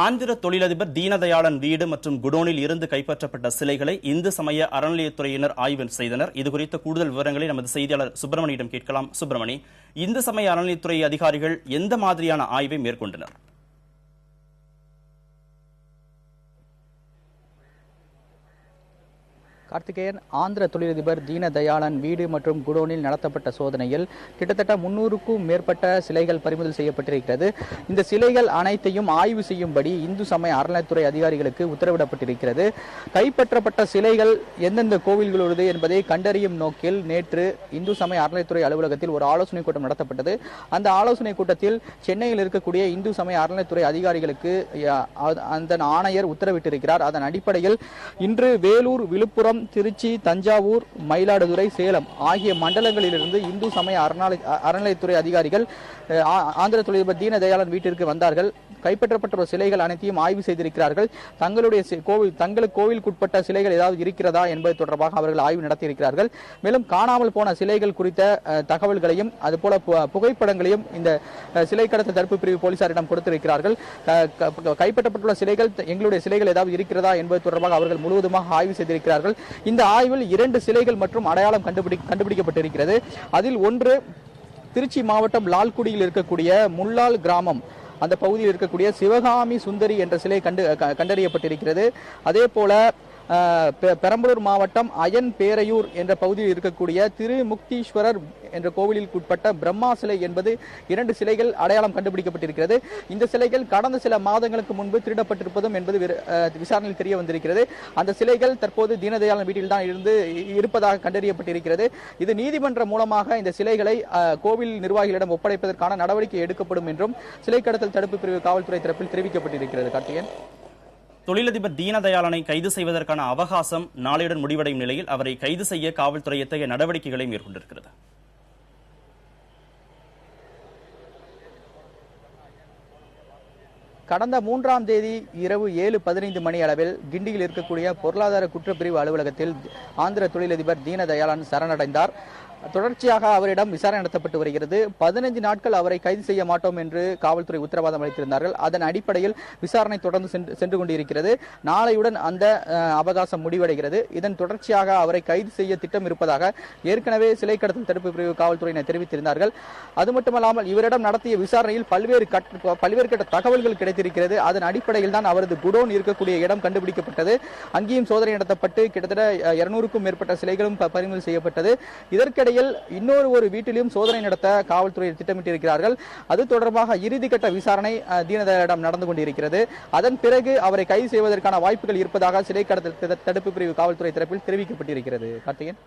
ஆந்திர தொழிலதிபர் தீனதயாளன் வீடு மற்றும் குடோனில் இருந்து கைப்பற்றப்பட்ட சிலைகளை இந்து சமய அறநிலையத்துறையினர் ஆய்வு செய்தனர். இதுகுறித்த கூடுதல் விவரங்களை நமது செய்தியாளர் சுப்பிரமணியிடம் கேட்கலாம். சுப்பிரமணி, இந்து சமய அறநிலையத்துறை அதிகாரிகள் எந்த மாதிரியான ஆய்வை மேற்கொண்டனர்? கார்த்திகேயன், ஆந்திர தொழிலதிபர் தீனதயாளன் வீடு மற்றும் குடோனில் நடத்தப்பட்ட சோதனையில் கிட்டத்தட்ட 300க்கும் மேற்பட்ட சிலைகள் பறிமுதல் செய்யப்பட்டிருக்கிறது. இந்த சிலைகள் அனைத்தையும் ஆய்வு செய்யும்படி இந்து சமய அறநிலையத்துறை அதிகாரிகளுக்கு உத்தரவிடப்பட்டிருக்கிறது. கைப்பற்றப்பட்ட சிலைகள் எந்தெந்த கோவில்களோடு என்பதை கண்டறியும் நோக்கில் நேற்று இந்து சமய அறநிலையத்துறை அலுவலகத்தில் ஒரு ஆலோசனை கூட்டம் நடத்தப்பட்டது. அந்த ஆலோசனை கூட்டத்தில் சென்னையில் இருக்கக்கூடிய இந்து சமய அறநிலையத்துறை அதிகாரிகளுக்கு அந்த ஆணையர் உத்தரவிட்டிருக்கிறார். அதன் அடிப்படையில் இன்று வேலூர், விழுப்புரம், திருச்சி, தஞ்சாவூர், மயிலாடுதுறை, சேலம் ஆகிய மண்டலங்களிலிருந்து இந்து சமய அறநிலையத்துறை அதிகாரிகள் ஆந்திர தொழிலதிபர் தீனதயாளன் வீட்டிற்கு வந்தார்கள். கைப்பற்றப்பட்ட சிலைகள் அனைத்தையும் ஆய்வு செய்திருக்கிறார்கள். தங்களுக்கு கோவிலுக்குட்பட்ட சிலைகள் ஏதாவது இருக்கிறதா என்பது தொடர்பாக அவர்கள் ஆய்வு நடத்தியிருக்கிறார்கள். மேலும் காணாமல் போன சிலைகள் குறித்த தகவல்களையும் அதுபோல புகைப்படங்களையும் இந்த சிலை கடத்தல் தடுப்பு பிரிவு போலீசாரிடம் கொடுத்திருக்கிறார்கள். கைப்பற்றப்பட்டுள்ள சிலைகள் எங்களுடைய சிலைகள் ஏதாவது இருக்கிறதா என்பது தொடர்பாக அவர்கள் முழுவதுமாக ஆய்வு செய்திருக்கிறார்கள். இந்த ஆய்வில் 2 சிலைகள் மற்றும் அடையாளம் கண்டுபிடிக்கப்பட்டிருக்கிறது. அதில் ஒன்று திருச்சி மாவட்டம் லால்குடியில் இருக்கக்கூடிய முள்ளால் கிராமம், அந்த பகுதியில் இருக்கக்கூடிய சிவகாமி சுந்தரி என்ற சிலை கண்டறியப்பட்டிருக்கிறது. அதே போல பெரம்பலூர் மாவட்டம் அயன் பேரையூர் என்ற பகுதியில் இருக்கக்கூடிய திருமுக்தீஸ்வரர் என்ற கோவிலில் உட்பட்ட பிரம்மா சிலை என்பது 2 சிலைகள் அடையாளம் கண்டுபிடிக்கப்பட்டிருக்கிறது. இந்த சிலைகள் கடந்த சில மாதங்களுக்கு முன்பு திருடப்பட்டிருப்பதும் என்பது விசாரணையில் தெரிய வந்திருக்கிறது. அந்த சிலைகள் தற்போது தீனதயாளன் வீட்டில் தான் இருப்பதாக கண்டறியப்பட்டிருக்கிறது. இது நீதிமன்றம் மூலமாக இந்த சிலைகளை கோவில் நிர்வாகிகளிடம் ஒப்படைப்பதற்கான நடவடிக்கை எடுக்கப்படும் என்றும் சிலை கடத்தல் தடுப்பு பிரிவு காவல்துறை தரப்பில் தெரிவிக்கப்பட்டிருக்கிறது. கார்த்திகேயன், தொழிலதிபர் தீனதயாளனை கைது செய்வதற்கான அவகாசம் நாளையுடன் முடிவடையும் நிலையில் அவரை கைது செய்ய காவல்துறை எத்தகைய நடவடிக்கைகளை மேற்கொண்டிருக்கிறது? கடந்த 3ஆம் தேதி இரவு 7:15 மணி அளவில் கிண்டியில் இருக்கக்கூடிய பொருளாதார குற்றப்பிரிவு அலுவலகத்தில் ஆந்திர தொழிலதிபர் தீனதயாளன் சரணடைந்தார். தொடர்ச்சியாக அவரிடம் விசாரணை நடத்தப்பட்டு வருகிறது. 15 நாட்கள் அவரை கைது செய்ய மாட்டோம் என்று காவல்துறை உத்தரவாதம் அளித்திருந்தார்கள். அதன் அடிப்படையில் விசாரணை தொடர்ந்து சென்று கொண்டிருக்கிறது. நாளையுடன் அந்த அவகாசம் முடிவடைகிறது. இதன் தொடர்ச்சியாக அவரை கைது செய்ய திட்டம் இருப்பதாக ஏற்கனவே சிலை கடத்தல் தடுப்பு பிரிவு காவல்துறையினர் தெரிவித்திருந்தார்கள். அது மட்டுமல்லாமல் இவரிடம் நடத்திய விசாரணையில் பல்வேறு கட்ட தகவல்கள் கிடைத்திருக்கிறது. அதன் அடிப்படையில் தான் அவரது குடோன் இருக்கக்கூடிய இடம் கண்டுபிடிக்கப்பட்டது. அங்கேயும் சோதனை நடத்தப்பட்டு கிட்டத்தட்ட 200க்கும் மேற்பட்ட சிலைகளும் பறிமுதல் செய்யப்பட்டது. இதற்கிடையில் இன்னொரு வீட்டிலும் சோதனை நடத்த காவல்துறையில் திட்டமிட்டிருக்கிறார்கள். அது தொடர்பாக இறுதிக்கட்ட விசாரணை தீனதயாளனிடம் நடந்து கொண்டிருக்கிறது. அதன் பிறகு அவரை கைது செய்வதற்கான வாய்ப்புகள் இருப்பதாக சிலை கடத்தல் தடுப்பு பிரிவு காவல்துறை தரப்பில் தெரிவிக்கப்பட்டிருக்கிறது. கார்த்திகேயன்,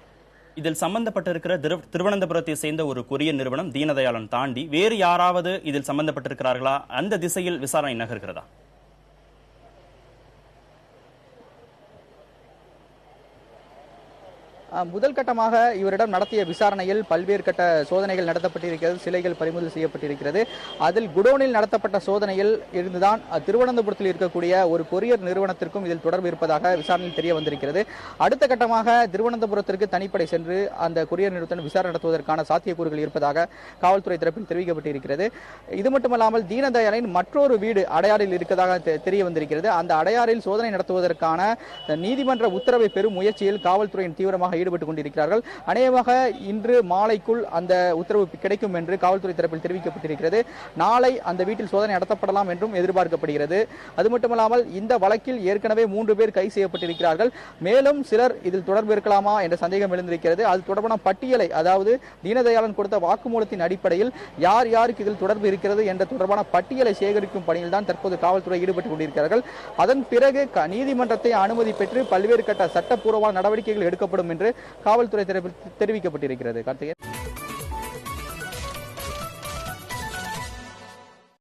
இதில் சம்பந்தப்பட்டிருக்கிற திருவனந்தபுரத்தை சேர்ந்த ஒரு கொரியர் நிறுவனம் தீனதயாளன் தாண்டி வேறு யாராவது இதில் சம்பந்தப்பட்டிருக்கிறார்களா? அந்த திசையில் விசாரணை நகர்கிறதா? முதல் கட்டமாக இவரிடம் நடத்திய விசாரணையில் பல்வேறு கட்ட சோதனைகள் நடத்தப்பட்டிருக்கிறது. சிலைகள் பறிமுதல் செய்யப்பட்டிருக்கிறது. அதில் குடோனில் நடத்தப்பட்ட சோதனையில் இருந்துதான் திருவனந்தபுரத்தில் இருக்கக்கூடிய ஒரு கொரியர் நிறுவனத்திற்கும் இதில் தொடர்பு இருப்பதாக விசாரணையில் தெரிய வந்திருக்கிறது. அடுத்த கட்டமாக திருவனந்தபுரத்திற்கு தனிப்படை சென்று அந்த கொரியர் நிறுவனத்துடன் விசாரணை நடத்துவதற்கான சாத்தியக்கூறுகள் இருப்பதாக காவல்துறை தரப்பில் தெரிவிக்கப்பட்டிருக்கிறது. இது மட்டுமல்லாமல் தீனதயாளனின் மற்றொரு வீடு அடையாறில் இருக்கதாக தெரிய வந்திருக்கிறது. அந்த அடையாறில் சோதனை நடத்துவதற்கான நீதிமன்ற உத்தரவை பெறும் முயற்சியில் காவல்துறையின் தீவிரமாக ஈடுபட்டுக் கொண்டிருக்கிறார்கள். அநேகமாக இன்று மாலைக்குள் அந்த உத்தரவு கிடைக்கும் என்று காவல்துறை தரப்பில் தெரிவிக்கப்பட்டிருக்கிறது. நாளை அந்த வீட்டில் சோதனை நடத்தப்படலாம் என்றும் எதிர்பார்க்கப்படுகிறது. அது மட்டுமல்லாமல் இந்த வழக்கில் ஏற்கனவே 3 பேர் கைது செய்யப்பட்டிருக்கிறார்கள். மேலும் சிலர் இதில் தொடர்பு இருக்கலாமா என்ற சந்தேகம் எழுந்திருக்கிறது. அது தொடர்பான பட்டியலை, அதாவது தீனதயாளன் கொடுத்த வாக்குமூலத்தின் அடிப்படையில் யார் யாருக்கு இதில் தொடர்பு இருக்கிறது என்ற தொடர்பான பட்டியலை சேகரிக்கும் பணியில் தான் தற்போது காவல்துறை ஈடுபட்டுக் கொண்டிருக்கிறார்கள். அதன் பிறகு நீதிமன்றத்தை அனுமதி பெற்று பல்வேறு கட்ட சட்டப்பூர்வமான நடவடிக்கைகள் எடுக்கப்படும் என்று காவல்துறை தரப்பில் தெரிவிக்கப்பட்டிருக்கிறது. கார்த்திகேயன்.